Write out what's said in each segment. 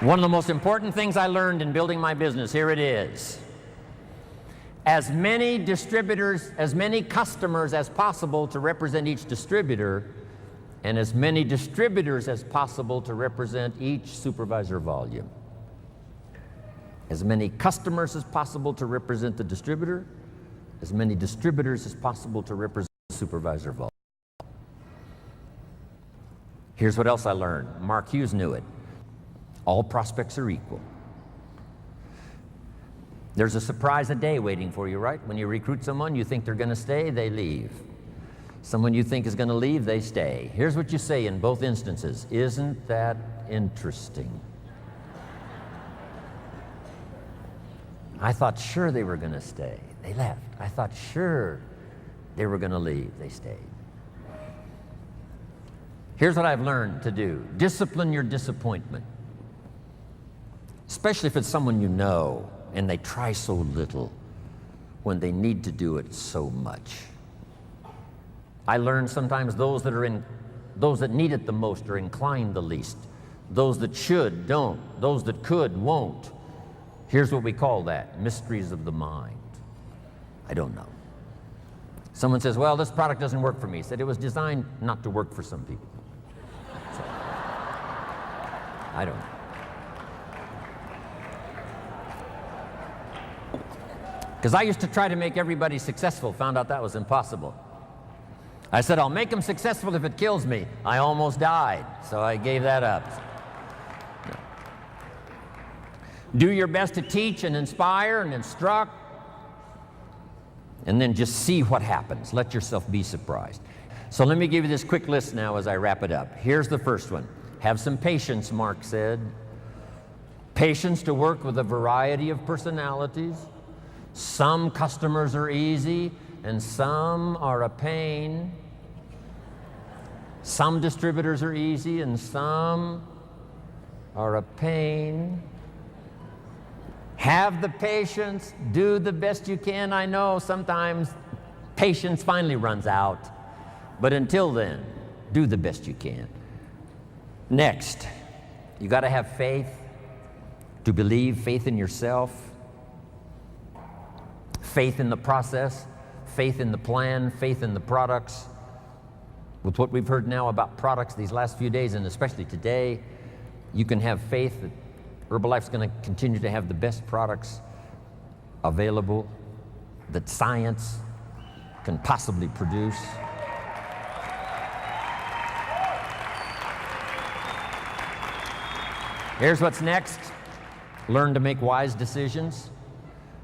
One of the most important things I learned in building my business, here it is. As many distributors, as many customers as possible to represent each distributor, and as many distributors as possible to represent each supervisor volume. As many customers as possible to represent the distributor, as many distributors as possible to represent the supervisor volume. Here's what else I learned. Mark Hughes knew it. All prospects are equal. There's a surprise a day waiting for you, right? When you recruit someone, you think they're going to stay, they leave. Someone you think is going to leave, they stay. Here's what you say in both instances. Isn't that interesting? I thought sure they were going to stay. They left. I thought sure they were going to leave. They stayed. Here's what I've learned to do. Discipline your disappointment. Especially if it's someone you know and they try so little when they need to do it so much. I learned sometimes those that need it the most are inclined the least. Those that should, don't. Those that could, won't. Here's what we call that, mysteries of the mind. I don't know. Someone says, well, this product doesn't work for me. He said, it was designed not to work for some people. So, I don't know. Because I used to try to make everybody successful, found out that was impossible. I said, I'll make them successful if it kills me. I almost died, so I gave that up. No. Do your best to teach and inspire and instruct, and then just see what happens. Let yourself be surprised. So let me give you this quick list now as I wrap it up. Here's the first one. Have some patience, Mark said. Patience to work with a variety of personalities. Some customers are easy and some are a pain. Some distributors are easy and some are a pain. Have the patience, do the best you can. I know sometimes patience finally runs out, but until then, do the best you can. Next, you got to have faith to believe, faith in yourself. Faith in the process, faith in the plan, faith in the products. With what we've heard now about products these last few days, and especially today, you can have faith that Herbalife's going to continue to have the best products available that science can possibly produce. Here's what's next. Learn to make wise decisions.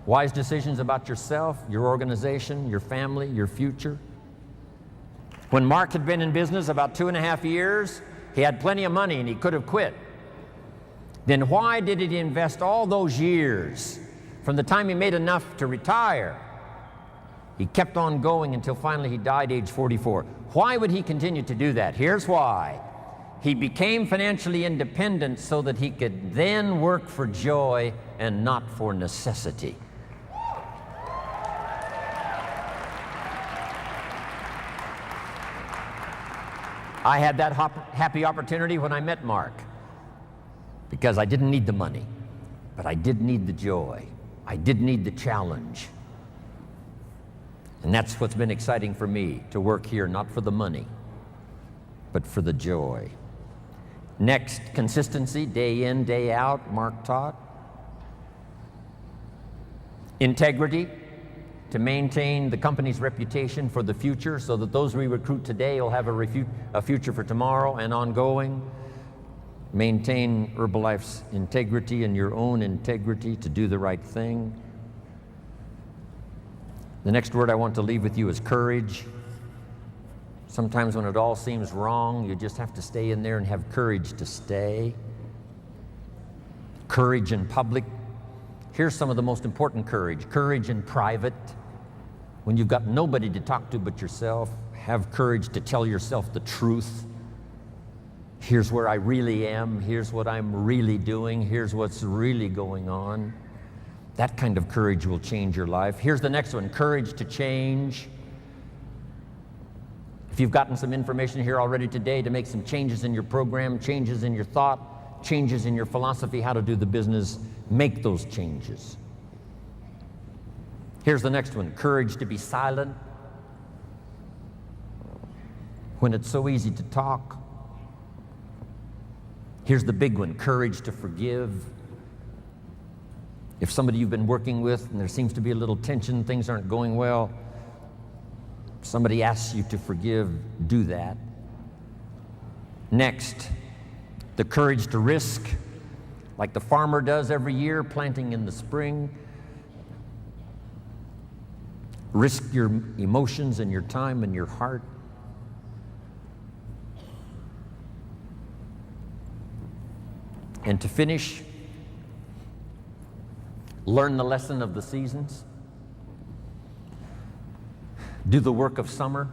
Wise decisions about yourself, your organization, your family, your future. When Mark had been in business about 2.5 years, he had plenty of money and he could have quit. Then why did he invest all those years from the time he made enough to retire? He kept on going until finally he died age 44. Why would he continue to do that? Here's why. He became financially independent so that he could then work for joy and not for necessity. I had that happy opportunity when I met Mark, because I didn't need the money, but I did need the joy. I did need the challenge. And that's what's been exciting for me, to work here, not for the money, but for the joy. Next, consistency, day in, day out, Mark taught. Integrity, to maintain the company's reputation for the future so that those we recruit today will have a future for tomorrow and ongoing. Maintain Herbalife's integrity and your own integrity to do the right thing. The next word I want to leave with you is courage. Sometimes when it all seems wrong, you just have to stay in there and have courage to stay. Courage in public. Here's some of the most important courage. Courage in private. When you've got nobody to talk to but yourself, have courage to tell yourself the truth. Here's where I really am. Here's what I'm really doing. Here's what's really going on. That kind of courage will change your life. Here's the next one, courage to change. If you've gotten some information here already today to make some changes in your program, changes in your thought, changes in your philosophy, how to do the business, make those changes. Here's the next one, courage to be silent when it's so easy to talk. Here's the big one, courage to forgive. If somebody you've been working with and there seems to be a little tension, things aren't going well, somebody asks you to forgive, do that. Next, the courage to risk, like the farmer does every year, planting in the spring. Risk your emotions and your time and your heart. And to finish, learn the lesson of the seasons. Do the work of summer.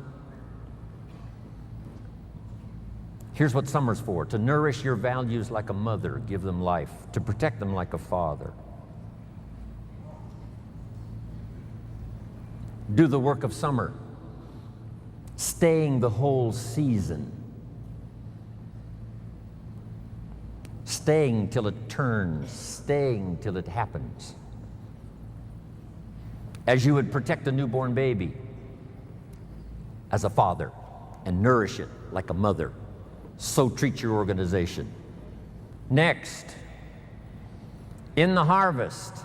Here's what summer's for: to nourish your values like a mother, give them life, to protect them like a father. Do the work of summer, staying the whole season, staying till it turns, staying till it happens. As you would protect a newborn baby as a father and nourish it like a mother, so treat your organization. Next, in the harvest,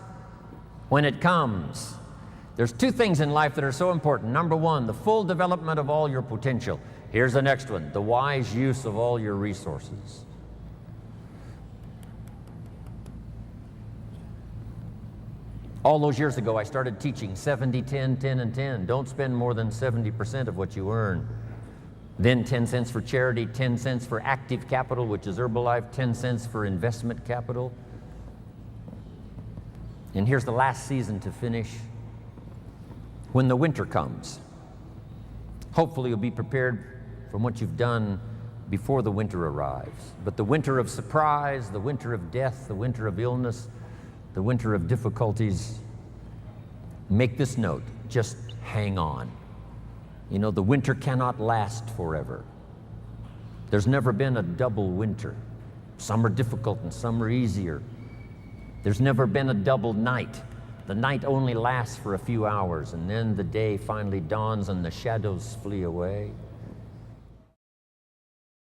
when it comes, there's two things in life that are so important. Number one, the full development of all your potential. Here's the next one, the wise use of all your resources. All those years ago, I started teaching 70, 10, 10, and 10. Don't spend more than 70% of what you earn. Then 10 cents for charity, 10 cents for active capital, which is Herbalife, 10 cents for investment capital. And here's the last season to finish. When the winter comes, hopefully you'll be prepared from what you've done before the winter arrives. But the winter of surprise, the winter of death, the winter of illness, the winter of difficulties, make this note, just hang on. You know, the winter cannot last forever. There's never been a double winter. Some are difficult and some are easier. There's never been a double night. The night only lasts for a few hours, and then the day finally dawns and the shadows flee away.